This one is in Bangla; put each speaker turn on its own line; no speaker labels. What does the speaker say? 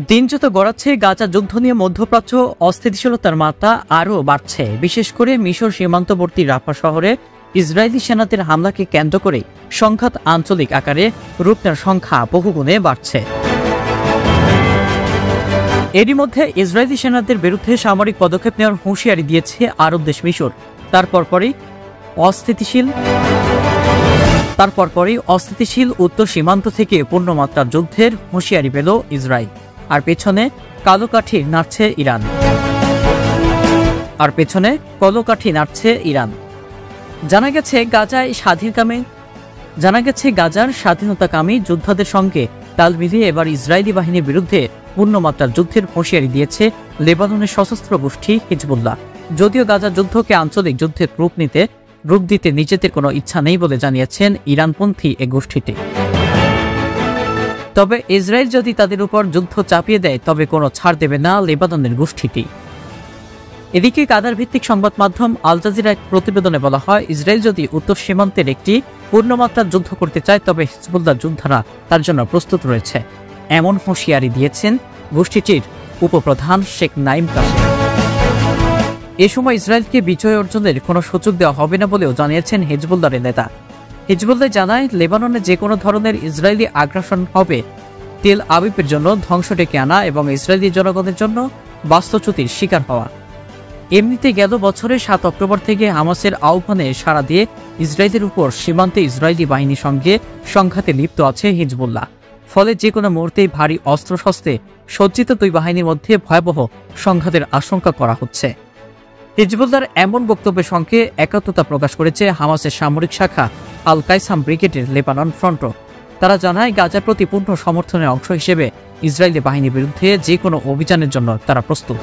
দিন যত গড়াচ্ছে গাজা যুদ্ধ নিয়ে মধ্যপ্রাচ্য অস্থিতিশীলতার মাত্রা আরও বাড়ছে। বিশেষ করে মিশর সীমান্তবর্তী রাফা শহরে ইসরায়েলি সেনাদের হামলাকে কেন্দ্র করে সংঘাত আঞ্চলিক আকারে রূপ নেওয়ার সংখ্যা বহুগুণে বাড়ছে। এরই মধ্যে ইসরায়েলি সেনাদের বিরুদ্ধে সামরিক পদক্ষেপ নেওয়ার হুঁশিয়ারি দিয়েছে আরব দেশ মিশর। তারপর পরই অস্থিতিশীল উত্তর সীমান্ত থেকে পূর্ণমাত্রার যুদ্ধের হুঁশিয়ারি পেল ইসরায়েল। আর পেছনে কলকাঠি নাড়ছে ইরান। জানা গেছে গাজার স্বাধীনতাকামী যোদ্ধাদের সঙ্গে তাল মিলিয়ে এবার ইসরায়েলি বাহিনীর বিরুদ্ধে পূর্ণমাত্রার যুদ্ধের হুঁশিয়ারি দিয়েছে লেবাননের সশস্ত্র গোষ্ঠী হিজবুল্লাহ। যদিও গাজা যুদ্ধকে আঞ্চলিক যুদ্ধের রূপ দিতে নিজেদের কোনো ইচ্ছা নেই বলে জানিয়েছেন ইরানপন্থী এ গোষ্ঠীটি। তবে ইসরায়েল যদি তাদের উপর যুদ্ধ চাপিয়ে দেয় তবে কোনো ছাড় দেবে না লেবাননের গোষ্ঠীটি। এদিকে কাতার ভিত্তিক সংবাদ মাধ্যম আল জাজিরা এক প্রতিবেদনে বলা হয়, ইসরায়েল যদি উত্তর সীমান্তের একটি পূর্ণমাত্রার যুদ্ধ করতে চায় তবে হিজবুল্লাহ যোদ্ধারা তার জন্য প্রস্তুত রয়েছে। এমন হুঁশিয়ারি দিয়েছেন গোষ্ঠীটির উপপ্রধান শেখ নাইম কাসেম। এ সময় ইসরায়েলকে বিজয় অর্জনের কোনো সুযোগ দেওয়া হবে না বলেও জানিয়েছেন হিজবুল্লাহর নেতা। হিজবুল্লাহ জানায়, লেবাননে যে কোনো ধরনের ইসরায়েলি আগ্রাসন হবে তেল আবিবের জন্য ধ্বংস ডেকে আনা এবং ইসরায়েলি জনগণের জন্য বাস্তুচ্যুতির শিকার হওয়া। এমনিতে গেল বছরের ৭ অক্টোবর থেকে হামাসের আহ্বানে সাড়া দিয়ে ইসরায়েলের উপর সীমান্তে ইসরায়েলি বাহিনীর সঙ্গে সংঘাতে লিপ্ত আছে হিজবুল্লাহ। ফলে যে কোনো মুহূর্তেই ভারী অস্ত্রশস্ত্রে সজ্জিত দুই বাহিনীর মধ্যে ভয়াবহ সংঘাতের আশঙ্কা করা হচ্ছে। হিজবুল্লাহর এমন বক্তব্যের সঙ্গে একাত্মতা প্রকাশ করেছে হামাসের সামরিক শাখা আল কাইসাম ব্রিগেডের লেবানন ফ্রন্টও। তারা জানায়, গাজার প্রতি পূর্ণ সমর্থনের অংশ হিসেবে ইসরায়েলি বাহিনীর বিরুদ্ধে যে কোনো অভিযানের জন্য তারা প্রস্তুত।